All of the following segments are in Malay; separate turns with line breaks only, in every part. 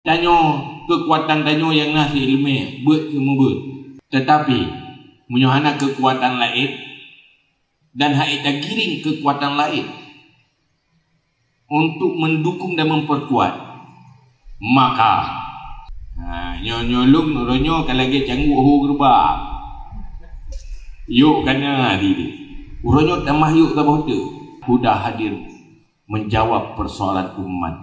Tanyo kekuatan tanyo yang nasi ilmiah buat semua buat. Tetapi menyohana kekuatan lain dan haita giring kekuatan lain untuk mendukung dan memperkuat, maka nyolong nuronyo kalagi canggu ho gerba yuk kana diri uronyo tamah yuk tabah tu Huda hadir menjawab persoalan umat.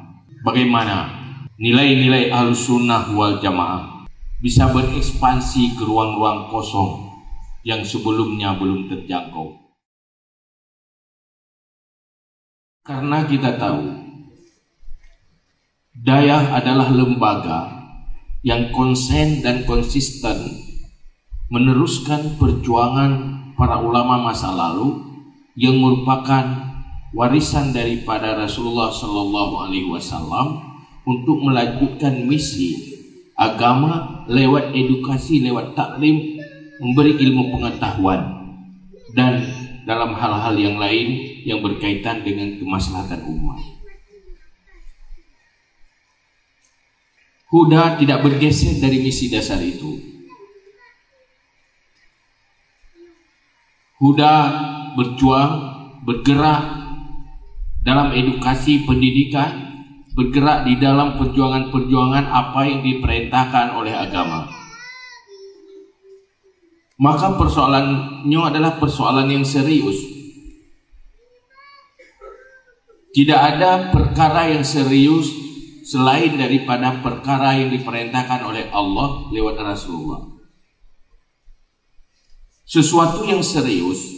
Bagaimana nilai-nilai Ahlussunnah wal Jamaah bisa berekspansi ke ruang-ruang kosong yang sebelumnya belum terjangkau. Karena kita tahu Dayah adalah lembaga yang konsen dan konsisten meneruskan perjuangan para ulama masa lalu yang merupakan warisan daripada Rasulullah Sallallahu Alaihi Wasallam untuk melanjutkan misi agama lewat edukasi, lewat taklim, memberi ilmu pengetahuan dan dalam hal-hal yang lain yang berkaitan dengan kemaslahatan umat. Huda tidak bergeser dari misi dasar itu. Huda berjuang, bergerak dalam edukasi pendidikan, bergerak di dalam perjuangan-perjuangan apa yang diperintahkan oleh agama. Maka persoalannya adalah persoalan yang serius. Tidak ada perkara yang serius selain daripada perkara yang diperintahkan oleh Allah lewat Rasulullah. Sesuatu yang serius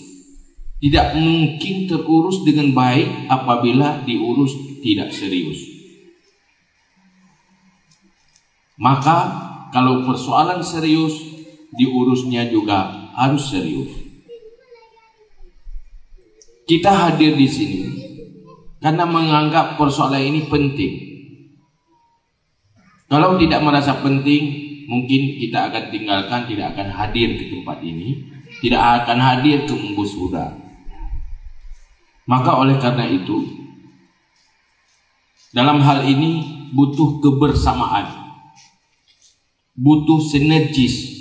tidak mungkin terurus dengan baik apabila diurus tidak serius. Maka kalau persoalan serius, diurusnya juga harus serius. Kita hadir di sini karena menganggap persoalan ini penting. Kalau tidak merasa penting, mungkin kita akan tinggalkan, tidak akan hadir ke tempat ini, tidak akan hadir ke Embus Huda. Maka oleh karena itu, dalam hal ini butuh kebersamaan, butuh sinergis.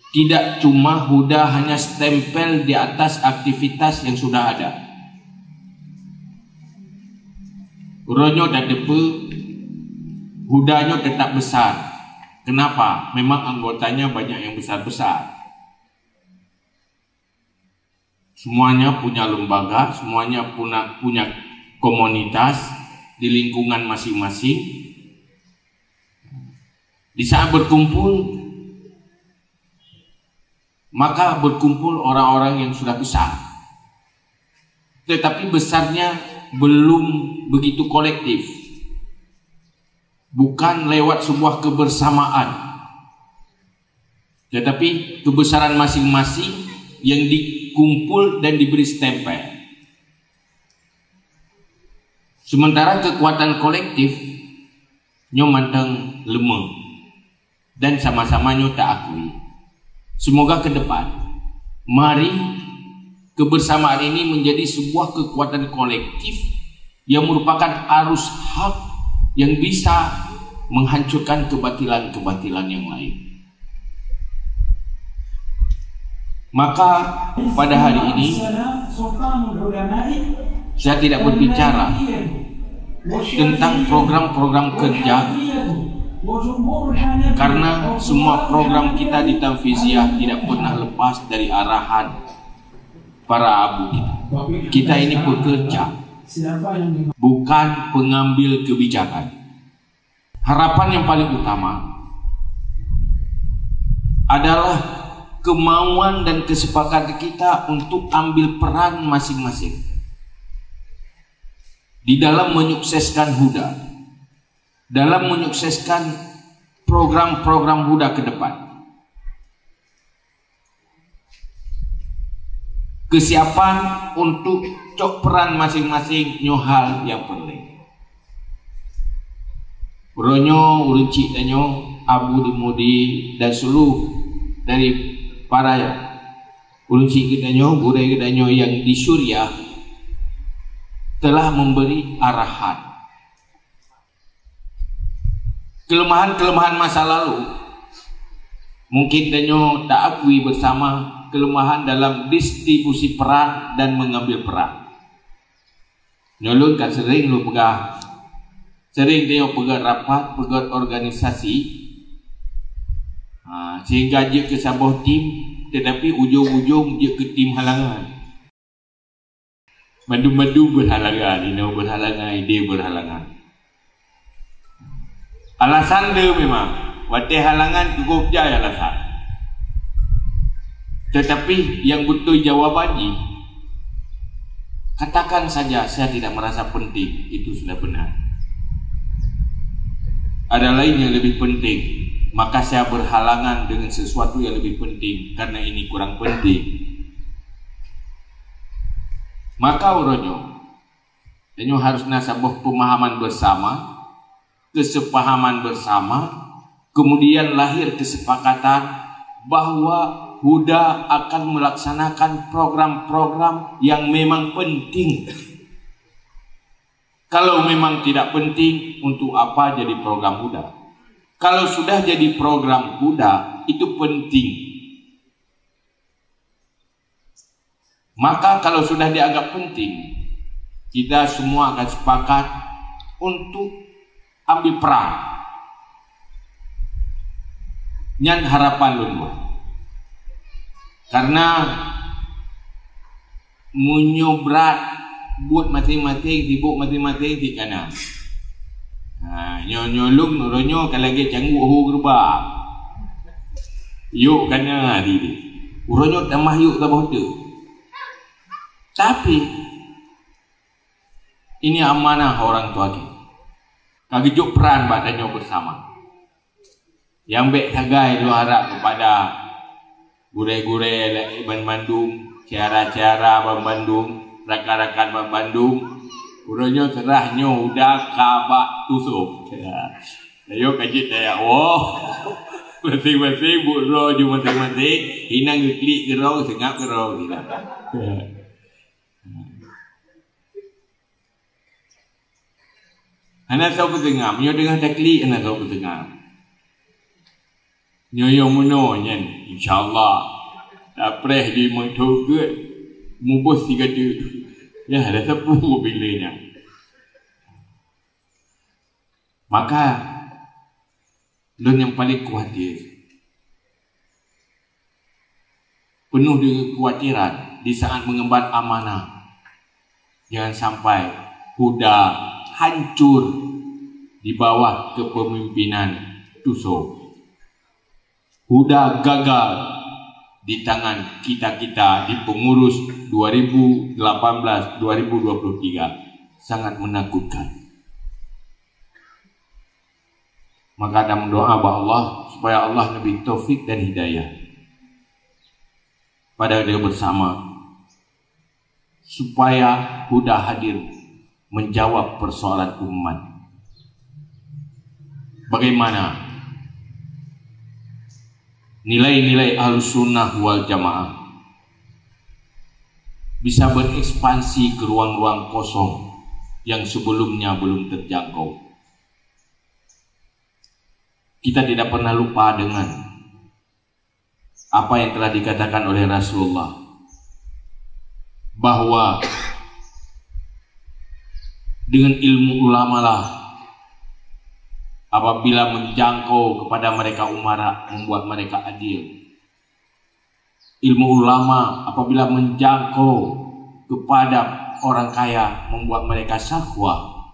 Tidak cuma Huda hanya stempel di atas aktivitas yang sudah ada. Uronyo dan depe Hudanya tetap besar. Kenapa? Memang anggotanya banyak yang besar-besar. Semuanya punya lembaga, semuanya punya komunitas di lingkungan masing-masing. Di saat berkumpul, maka berkumpul orang-orang yang sudah besar. Tetapi besarnya belum begitu kolektif. Bukan lewat sebuah kebersamaan, tetapi kebesaran masing-masing yang dikumpul dan diberi stempel. Sementara kekuatan kolektif nyomanteng lemah dan sama-sama tak akui. Semoga ke depan, mari kebersamaan ini menjadi sebuah kekuatan kolektif yang merupakan arus hak yang bisa menghancurkan kebatilan-kebatilan yang lain. Maka pada hari ini saya tidak berbicara tentang program-program kerja, karena semua program kita di Tanfiziah tidak pernah lepas dari arahan para abu kita. Kita ini bekerja, bukan pengambil kebijakan. Harapan yang paling utama adalah kemauan dan kesepakatan kita untuk ambil peran masing-masing di dalam menyukseskan Huda, dalam menyukseskan program-program Huda ke depan. Kesiapan untuk cok peran masing-masing nyohal yang penting. Ronyo, Uruncik danyo, Abu Dimudi dan seluruh dari para Uruncik danyo, Burai danyo yang di Suriah telah memberi arahan kelemahan-kelemahan masa lalu mungkin Danyo tak akui bersama kelemahan dalam distribusi peran dan mengambil peran. Nyolun kan sering lu pegang, sering dia pegang rapat, pegang organisasi, sehingga dia ke sebuah tim, tetapi ujung-ujung dia ke tim halangan. Madu-madu berhalangan, ino berhalangan, ide berhalangan. Alasan dia memang, wate halangan cukup jaya alasan. Tetapi yang betul jawabannya, katakan saja saya tidak merasa penting, itu sudah benar. Ada lain yang lebih penting, maka saya berhalangan dengan sesuatu yang lebih penting karena ini kurang penting. Maka uronyo harus nasabah pemahaman bersama, kesepahaman bersama, kemudian lahir kesepakatan bahwa Huda akan melaksanakan program-program yang memang penting. Kalau memang tidak penting, untuk apa jadi program Huda? Kalau sudah jadi program Huda, itu penting. Maka kalau sudah dianggap penting, kita semua akan sepakat untuk ambil peran. Nyan harapan lundua. Karena munyo berat buat masing-masing, sibuk masing-masing di kanan. Nyolong nuronyo kalagi canggu gerba. Yuk kana di. Uronyo tambah yuk tambah tu. Tapi ini amanah orang tua kita. Kagejuk peran badannya bersama. Yang baik sagai lu harap kepada gure-gure Ban Bandung, cara-cara Ban Bandung, rakan-rakan Ban Bandung, uronyo serahnya udah kabak tusuk. Ayo kajit saya, masing-masing buro ju masing-masing, hinang klik gerau, sengap gerau gila. Anak tahu petengah, nyo dengan takli anak tahu petengah. Nyo yang menonyan, insyaAllah apreh di mentogut mubus tiga tu ya ada sepuh mobilnya. Maka don yang paling khawatir, penuh dengan kekhawatiran di saat mengemban amanah, jangan sampai Huda hancur di bawah kepemimpinan Tuso. Huda gagal di tangan kita-kita di pengurus 2018-2023. Sangat menakutkan. Maka ada mendoa bahwa Allah supaya Allah lebih taufik dan hidayah pada dia bersama, supaya Huda hadir menjawab persoalan umat. Bagaimana nilai-nilai Ahlussunnah wal Jamaah bisa berekspansi ke ruang-ruang kosong yang sebelumnya belum terjangkau. Kita tidak pernah lupa dengan apa yang telah dikatakan oleh Rasulullah, bahwa dengan ilmu ulama lah apabila menjangkau kepada mereka umara, membuat mereka adil. Ilmu ulama apabila menjangkau kepada orang kaya, membuat mereka syahwah.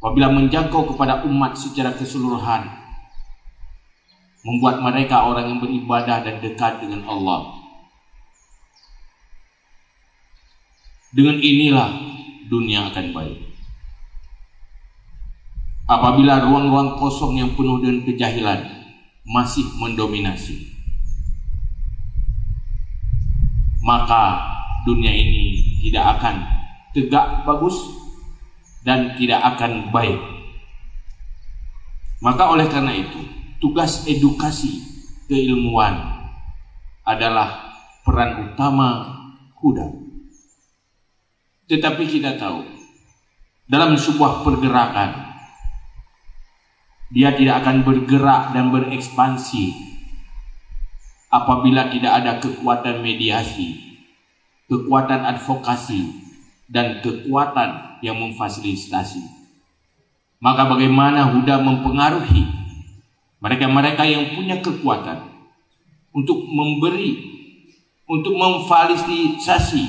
Apabila menjangkau kepada umat secara keseluruhan, membuat mereka orang yang beribadah dan dekat dengan Allah. Dengan inilah dunia akan baik. Apabila ruang-ruang kosong yang penuh dengan kejahilan masih mendominasi, maka dunia ini tidak akan tegak bagus dan tidak akan baik. Maka oleh karena itu, tugas edukasi keilmuan adalah peran utama Huda. Tetapi kita tahu, dalam sebuah pergerakan Dia tidak akan bergerak dan berekspansi apabila tidak ada kekuatan mediasi, kekuatan advokasi, dan kekuatan yang memfasilitasi. Maka bagaimana Huda mempengaruhi mereka-mereka yang punya kekuatan untuk memberi, untuk memfasilitasi,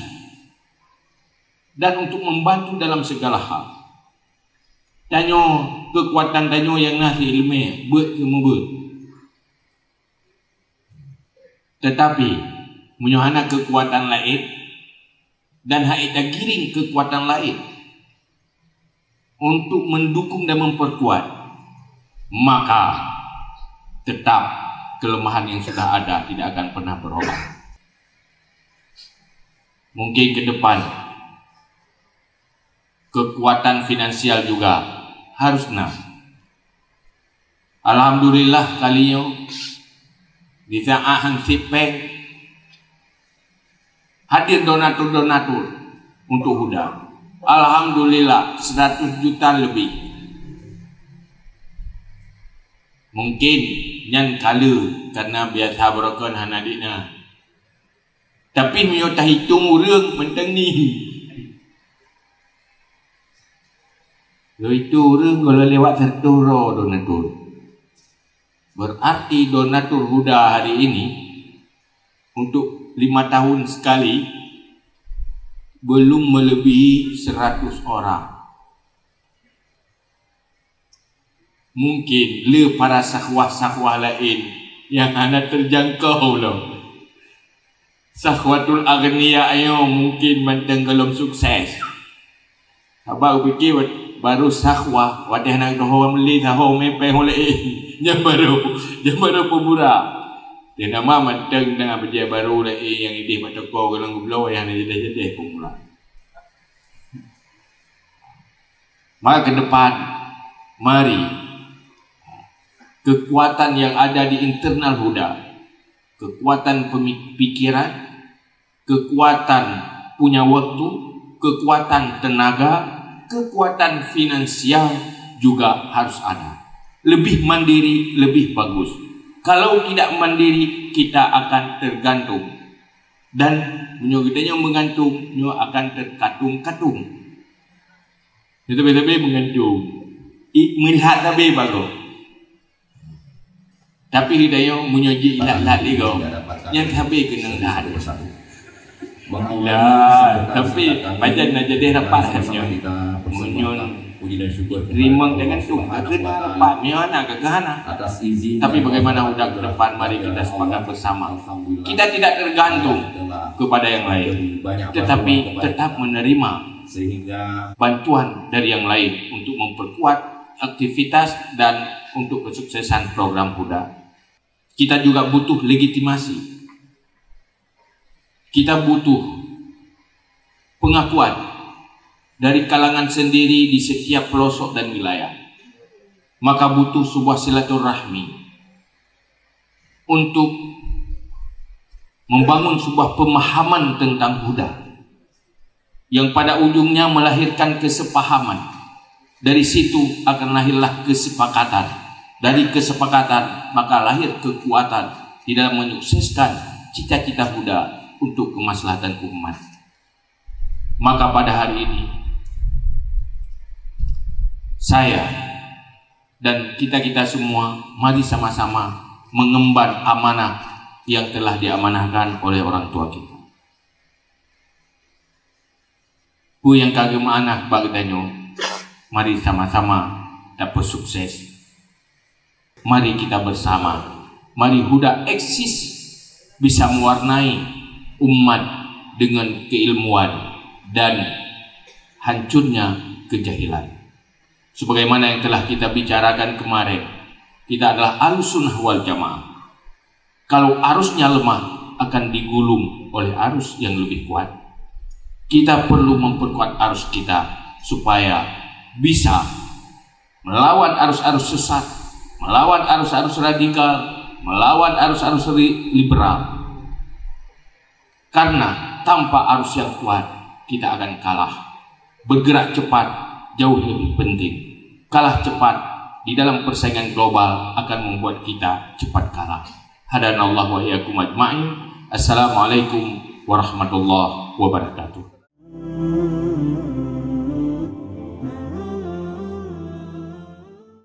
dan untuk membantu dalam segala hal. Tanyo kekuatan tanyo yang nasi ilmiah buat semua buat. Tetapi menyohana kekuatan lain dan haita giring kekuatan lain untuk mendukung dan memperkuat, maka tetap kelemahan yang sudah ada tidak akan pernah berubah. Mungkin ke depan kekuatan finansial juga harus nah. Alhamdulillah kalian di saat sipeng hadir donatur-donatur untuk Huda. Alhamdulillah 100 juta lebih. Mungkin yang kala karena biasa berokon hanadina. Tapi mio tak hitung urang mentang ni. Lo itu orang kalau lewat satu roh donatur. Berarti donatur Huda hari ini untuk 5 tahun sekali belum melebihi 100 orang. Mungkin le para sahwah-sahwah lain yang anda terjangkau loh. Sahwatul agniya ayo mungkin mentenggelam sukses. Abang fikir baru sahwah wadah nak doa meli sahau mepeng oleh yang baru pemura dia nama menteng dengan berjaya baru lah yang ini matoko kalau gublo yang jadi pemura. Maka ke depan mari kekuatan yang ada di internal Huda, kekuatan pemikiran, kekuatan punya waktu, kekuatan tenaga, kekuatan finansial juga harus ada. Lebih mandiri, lebih bagus. Kalau tidak mandiri, kita akan tergantung. Dan kita yang menggantung, akan terkatung-katung. Lebih-lebih menggantung. Melihat lebih bagus. Tapi hidayah menyoji ilat-ilat dia. Yang habis kena dah. Tapi macam nak jadi rapat hanya menyon rimang dengan tu kena rapat miana kegana. Tapi bagaimana udah ke depan mari kita sepakat bersama. Kita tidak tergantung kepada yang lain, tetapi tetap menerima bantuan dari yang lain untuk memperkuat aktivitas dan untuk kesuksesan program Huda. Kita juga butuh legitimasi. Kita butuh pengakuan dari kalangan sendiri di setiap pelosok dan wilayah. Maka butuh sebuah silaturahmi untuk membangun sebuah pemahaman tentang Huda yang pada ujungnya melahirkan kesepahaman. Dari situ akan lahirlah kesepakatan. Dari kesepakatan maka lahir kekuatan di dalam menyukseskan cita-cita Huda untuk kemaslahatan umat. Maka pada hari ini saya dan kita semua mari sama-sama mengemban amanah yang telah diamanahkan oleh orang tua kita. Bu yang kagem anak bagdanyo, mari sama-sama dapat sukses. Mari kita bersama, mari Huda eksis bisa mewarnai umat dengan keilmuan dan hancurnya kejahilan. Sebagaimana yang telah kita bicarakan kemarin, kita adalah Ahlussunnah wal Jamaah. Kalau arusnya lemah akan digulung oleh arus yang lebih kuat. Kita perlu memperkuat arus kita supaya bisa melawan arus-arus sesat, melawan arus-arus radikal, melawan arus-arus liberal. Karena tanpa arus yang kuat kita akan kalah. Bergerak cepat jauh lebih penting. Kalah cepat di dalam persaingan global akan membuat kita cepat kalah. Hadanallahu wa iyyakum ajma'in. Assalamualaikum warahmatullahi wabarakatuh.